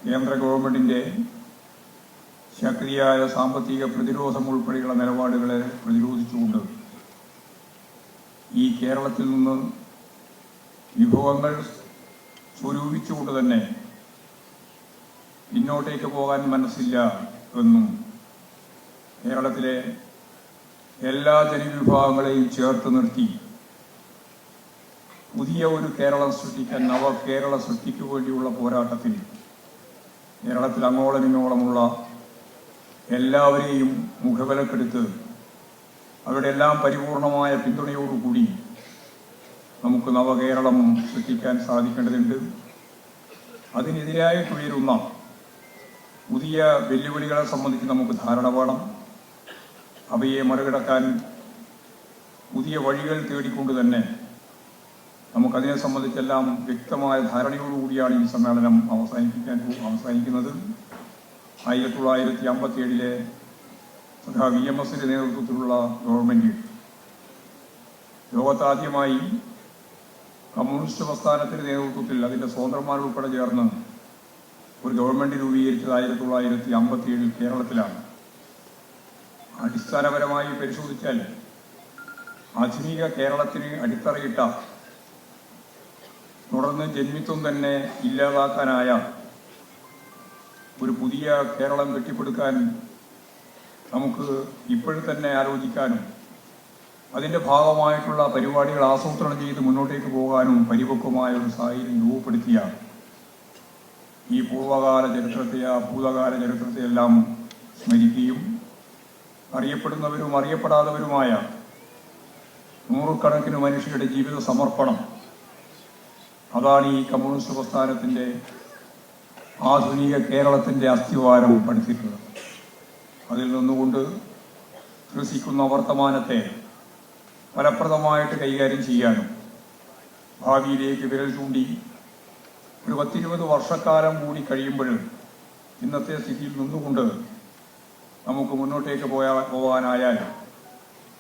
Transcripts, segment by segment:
കേന്ദ്ര ഗവൺമെന്റിന്റെ ശക്തിയായ സാമ്പത്തിക പ്രതിരോധം ഉൾപ്പെടെയുള്ള നിലപാടുകളെ പ്രതിരോധിച്ചുകൊണ്ട് ഈ കേരളത്തിൽ നിന്ന് വിഭവങ്ങൾ സ്വരൂപിച്ചുകൊണ്ട് തന്നെ പിന്നോട്ടേക്ക് പോകാൻ മനസ്സില്ല എന്നും കേരളത്തിലെ എല്ലാ ജനവിഭാഗങ്ങളെയും ചേർത്ത് നിർത്തി പുതിയ ഒരു കേരളം സൃഷ്ടിക്കാൻ, നവകേരള സൃഷ്ടിക്കു വേണ്ടിയുള്ള പോരാട്ടത്തിൽ കേരളത്തിൽ അങ്ങോളം ഇങ്ങോളമുള്ള എല്ലാവരെയും മുഖവിലക്കെടുത്ത് അവരുടെ എല്ലാം പരിപൂർണമായ പിന്തുണയോടുകൂടി നമുക്ക് നവകേരളം സൃഷ്ടിക്കാൻ സാധിക്കേണ്ടതുണ്ട്. അതിനെതിരായിട്ട് ഉയരുന്ന പുതിയ വെല്ലുവിളികളെ സംബന്ധിച്ച് നമുക്ക് ധാരണ വേണം. അവയെ മറികടക്കാൻ പുതിയ വഴികൾ തേടിക്കൊണ്ട് തന്നെ നമുക്കതിനെ സംബന്ധിച്ചെല്ലാം വ്യക്തമായ ധാരണയോടുകൂടിയാണ് ഈ സമ്മേളനം അവസാനിക്കുന്നത്. 1957 VMSന്റെ നേതൃത്വത്തിലുള്ള ഗവൺമെന്റ് ലോകത്താദ്യമായി കമ്മ്യൂണിസ്റ്റ് പ്രസ്ഥാനത്തിന്റെ നേതൃത്വത്തിൽ അതിന്റെ സ്വതന്ത്രന്മാരുൾപ്പെടെ ചേർന്ന് ഒരു ഗവൺമെന്റ് രൂപീകരിച്ചത് 1957 കേരളത്തിലാണ്. അടിസ്ഥാനപരമായി പരിശോധിച്ചാൽ ആധുനിക കേരളത്തിന് അടിത്തറയിട്ട, തുടർന്ന് ജന്മിത്വം തന്നെ ഇല്ലാതാക്കാനായ ഒരു പുതിയ കേരളം കെട്ടിപ്പടുക്കാൻ നമുക്ക് ഇപ്പോഴും തന്നെ ആലോചിക്കാനും അതിൻ്റെ ഭാഗമായിട്ടുള്ള പരിപാടികൾ ആസൂത്രണം ചെയ്ത് മുന്നോട്ടേക്ക് പോകാനും പരിപക്വമായ ഒരു സാഹചര്യം രൂപപ്പെടുത്തിയ ഈ ഭൂതകാല ചരിത്രത്തെ എല്ലാം സ്മരിക്കുകയും അറിയപ്പെടുന്നവരും അറിയപ്പെടാത്തവരുമായ നൂറുകണക്കിന് മനുഷ്യരുടെ ജീവിത സമർപ്പണം, അതാണ് ഈ കമ്മ്യൂണിസ്റ്റ് പ്രസ്ഥാനത്തിന്റെ ആധുനിക കേരളത്തിന്റെ അസ്ഥിവാരം പഠിച്ചിട്ടുള്ളത്. അതിൽ നിന്നുകൊണ്ട് ത്രസിക്കുന്ന വർത്തമാനത്തെ ഫലപ്രദമായിട്ട് കൈകാര്യം ചെയ്യാനും ഭാവിയിലേക്ക് വിരൽ ചൂണ്ടി ഒരു 10-20 വർഷക്കാലം കൂടി കഴിയുമ്പോൾ ഇന്നത്തെ സ്ഥിതിയിൽ നിന്നുകൊണ്ട് നമുക്ക് മുന്നോട്ടേക്ക് പോകാനായാൽ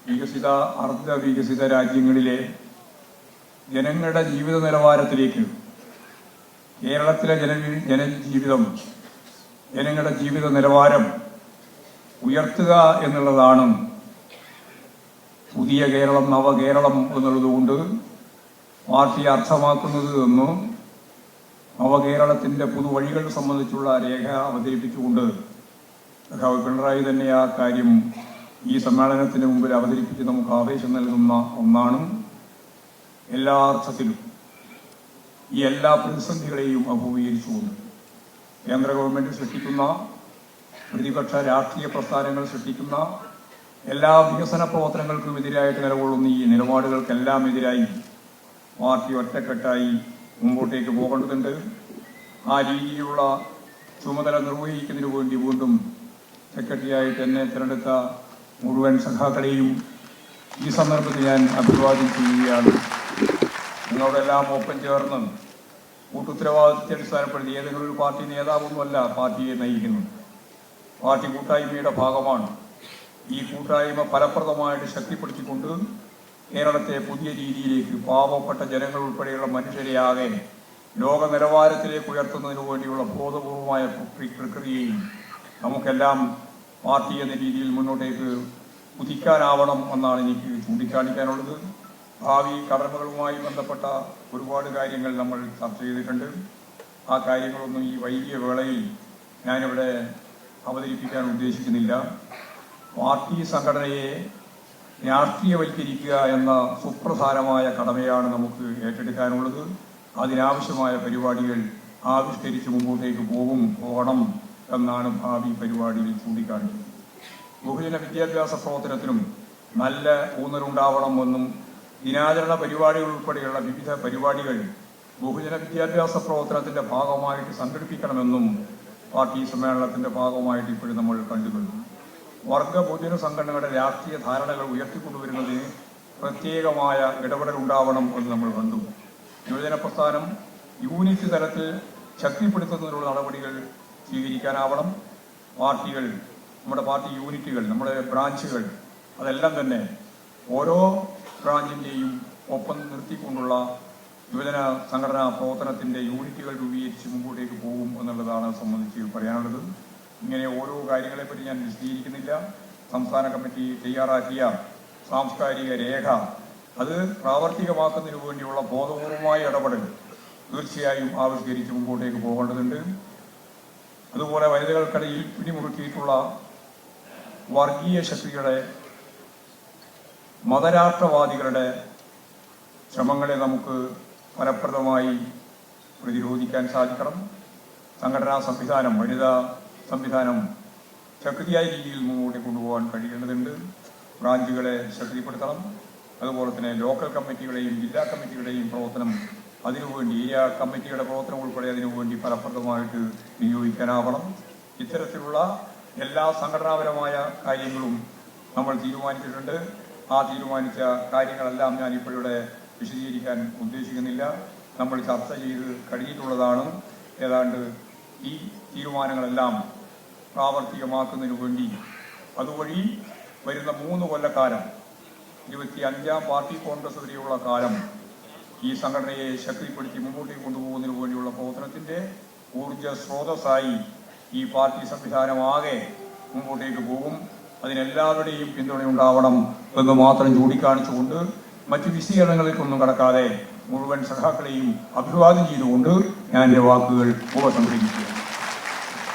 വികസിത, അർദ്ധ വികസിത രാജ്യങ്ങളിലെ ജനങ്ങളുടെ ജീവിത നിലവാരത്തിലേക്ക് കേരളത്തിലെ ജനങ്ങളുടെ ജീവിത നിലവാരം ഉയർത്തുക എന്നുള്ളതാണ് പുതിയ കേരളം, നവകേരളം എന്നുള്ളതുകൊണ്ട് പാർട്ടി അർത്ഥമാക്കുന്നത് എന്നും നവകേരളത്തിന്റെ പുതുവഴികൾ സംബന്ധിച്ചുള്ള രേഖ അവതരിപ്പിച്ചുകൊണ്ട് പിണറായി തന്നെ ആ കാര്യം ഈ സമ്മേളനത്തിന് മുമ്പിൽ അവതരിപ്പിച്ച് നമുക്ക് ആവേശം നൽകുന്ന ഒന്നാണ്. എല്ലാ അർത്ഥത്തിലും ഈ എല്ലാ പ്രതിസന്ധികളെയും അഭിമുഖീകരിച്ചുകൊണ്ട് കേന്ദ്ര ഗവൺമെന്റ് സൃഷ്ടിക്കുന്ന, പ്രതിപക്ഷ രാഷ്ട്രീയ പ്രസ്ഥാനങ്ങൾ സൃഷ്ടിക്കുന്ന എല്ലാ വികസന പ്രവർത്തനങ്ങൾക്കും എതിരായിട്ട് നിലകൊള്ളുന്ന ഈ നിലപാടുകൾക്കെല്ലാം എതിരായി പാർട്ടി ഒറ്റക്കെട്ടായി മുമ്പോട്ടേക്ക് പോകേണ്ടതുണ്ട്. ആ രീതിയിലുള്ള ചുമതല നിർവഹിക്കുന്നതിന് വേണ്ടി വീണ്ടും സെക്രട്ടറിയായിട്ട് എന്നെ തിരഞ്ഞെടുത്ത മുഴുവൻ സഖാക്കളെയും ഈ സന്ദർഭത്തിൽ ഞാൻ അഭിവാദ്യം ചെയ്യുകയാണ്. നിങ്ങളോടെല്ലാം ഒപ്പം ചേർന്ന് കൂട്ടുത്തരവാദിത്വത്തെ അടിസ്ഥാനപ്പെടുത്തി ഏതെങ്കിലും ഒരു പാർട്ടി നേതാവൊന്നുമല്ല പാർട്ടിയെ നയിക്കുന്നത്. പാർട്ടി കൂട്ടായ്മയുടെ ഭാഗമാണ്. ഈ കൂട്ടായ്മ ഫലപ്രദമായിട്ട് ശക്തിപ്പെടുത്തിക്കൊണ്ട് കേരളത്തെ പുതിയ രീതിയിലേക്ക് പാവപ്പെട്ട ജനങ്ങൾ ഉൾപ്പെടെയുള്ള മനുഷ്യരെയാകെ ലോക നിലവാരത്തിലേക്ക് ഉയർത്തുന്നതിനു വേണ്ടിയുള്ള ബോധപൂർവമായ പ്രക്രിയയും നമുക്കെല്ലാം പാർട്ടി എന്ന രീതിയിൽ മുന്നോട്ടേക്ക് കുതിക്കാനാവണം എന്നാണ് എനിക്ക് ചൂണ്ടിക്കാണിക്കാനുള്ളത്. ഭാവി കടമകളുമായി ബന്ധപ്പെട്ട ഒരുപാട് കാര്യങ്ങൾ നമ്മൾ ചർച്ച ചെയ്തിട്ടുണ്ട്. ആ കാര്യങ്ങളൊന്നും ഈ വൈകിയ വേളയിൽ ഞാനിവിടെ അവതരിപ്പിക്കാൻ ഉദ്ദേശിക്കുന്നില്ല. പാർട്ടി സംഘടനയെ രാഷ്ട്രീയവൽക്കരിക്കുക എന്ന സുപ്രധാനമായ കടമയാണ് നമുക്ക് ഏറ്റെടുക്കാനുള്ളത്. അതിനാവശ്യമായ പരിപാടികൾ ആവിഷ്കരിച്ച് മുമ്പോട്ടേക്ക് പോകണം എന്നാണ് ഭാവി പരിപാടിയിൽ ചൂണ്ടിക്കാണിക്കുന്നത്. ബഹുജന വിദ്യാഭ്യാസ പ്രവർത്തനത്തിനും നല്ല ഊന്നലുണ്ടാവണമെന്നും ദിനാചരണ പരിപാടികൾ ഉൾപ്പെടെയുള്ള വിവിധ പരിപാടികൾ ബഹുജന വിദ്യാഭ്യാസ പ്രവർത്തനത്തിന്റെ ഭാഗമായിട്ട് സംഘടിപ്പിക്കണമെന്നും പാർട്ടി സമ്മേളനത്തിന്റെ ഭാഗമായിട്ട് ഇപ്പോഴും നമ്മൾ കണ്ടുവരുന്നു. വർഗ ബഹുജന സംഘടനകളുടെ രാഷ്ട്രീയ ധാരണകൾ ഉയർത്തിക്കൊണ്ടുവരുന്നതിന് പ്രത്യേകമായ ഇടപെടൽ ഉണ്ടാവണം എന്ന് നമ്മൾ കണ്ടു. യുവജന പ്രസ്ഥാനം യൂണിറ്റ് തലത്തിൽ ശക്തിപ്പെടുത്തുന്നതിനുള്ള നടപടികൾ സ്വീകരിക്കാനാവണം. പാർട്ടികൾ, നമ്മുടെ പാർട്ടി യൂണിറ്റുകൾ, നമ്മുടെ ബ്രാഞ്ചുകൾ, അതെല്ലാം തന്നെ ഓരോ ബ്രാഞ്ചിന്റെയും ഒപ്പം നിർത്തിക്കൊണ്ടുള്ള യുവജന സംഘടനാ പ്രവർത്തനത്തിന്റെ യൂണിറ്റുകൾ രൂപീകരിച്ച് മുമ്പോട്ടേക്ക് പോകും എന്നുള്ള എന്നുള്ളതാണ് സംബന്ധിച്ച് പറയാനുള്ളത്. ഇങ്ങനെ ഓരോ കാര്യങ്ങളെപ്പറ്റി ഞാൻ വിശദീകരിക്കുന്നില്ല. സംസ്ഥാന കമ്മിറ്റി തയ്യാറാക്കിയ സാംസ്കാരിക രേഖ അത് പ്രാവർത്തികമാക്കുന്നതിന് വേണ്ടിയുള്ള ബോധപൂർവമായ ഇടപെടൽ തീർച്ചയായും ആവിഷ്കരിച്ച് മുമ്പോട്ടേക്ക് പോകേണ്ടതുണ്ട്. അതുപോലെ വനിതകൾക്കിടയിൽ പിടിമുറുക്കിയിട്ടുള്ള വർഗീയ ശക്തികളുടെ മതരാഷ്ട്രവാദികളുടെ ശ്രമങ്ങളെ നമുക്ക് ഫലപ്രദമായി പ്രതിരോധിക്കാൻ സാധിക്കണം. സംഘടനാ സംവിധാനം, വനിതാ സംവിധാനം ശക്തിയായ രീതിയിൽ മുന്നോട്ട് കൊണ്ടുപോകാൻ കഴിയേണ്ടതുണ്ട്. ബ്രാഞ്ചുകളെ ശക്തിപ്പെടുത്തണം. അതുപോലെ തന്നെ ലോക്കൽ കമ്മിറ്റികളെയും ജില്ലാ കമ്മിറ്റികളുടെയും പ്രവർത്തനം അതിനുവേണ്ടി, ഏരിയ കമ്മിറ്റിയുടെ പ്രവർത്തനം ഉൾപ്പെടെ അതിനുവേണ്ടി ഫലപ്രദമായിട്ട് വിനിയോഗിക്കാനാവണം. ഇത്തരത്തിലുള്ള എല്ലാ സംഘടനാപരമായ കാര്യങ്ങളും നമ്മൾ തീരുമാനിച്ചിട്ടുണ്ട്. ആ തീരുമാനിച്ച കാര്യങ്ങളെല്ലാം ഞാൻ ഇപ്പോഴിവിടെ വിശദീകരിക്കാൻ ഉദ്ദേശിക്കുന്നില്ല. നമ്മൾ ചർച്ച ചെയ്ത് കഴിഞ്ഞിട്ടുള്ളതാണ്. ഏതാണ്ട് ഈ തീരുമാനങ്ങളെല്ലാം പ്രാവർത്തികമാക്കുന്നതിന് വേണ്ടി അതുവഴി വരുന്ന 3 കൊല്ലക്കാലം, 25ാം പാർട്ടി കോൺഗ്രസ് വരെയുള്ള കാലം ഈ സംഘടനയെ ശക്തിപ്പെടുത്തി മുമ്പോട്ടേക്ക് കൊണ്ടുപോകുന്നതിന് വേണ്ടിയുള്ള പ്രവർത്തനത്തിന്റെ ഊർജ സ്രോതസ്സായി ഈ പാർട്ടി സംവിധാനമാകെ മുമ്പോട്ടേക്ക് പോകും. അതിനെല്ലാവരുടെയും പിന്തുണയുണ്ടാവണം എന്ന് മാത്രം ചൂണ്ടിക്കാണിച്ചുകൊണ്ട് മറ്റ് വിശദീകരണങ്ങളിലേക്കൊന്നും കടക്കാതെ മുഴുവൻ സഖാക്കളെയും അഭിവാദ്യം ചെയ്തുകൊണ്ട് ഞാൻ എൻ്റെ വാക്കുകൾ ഉപസംഹരിക്കുന്നു.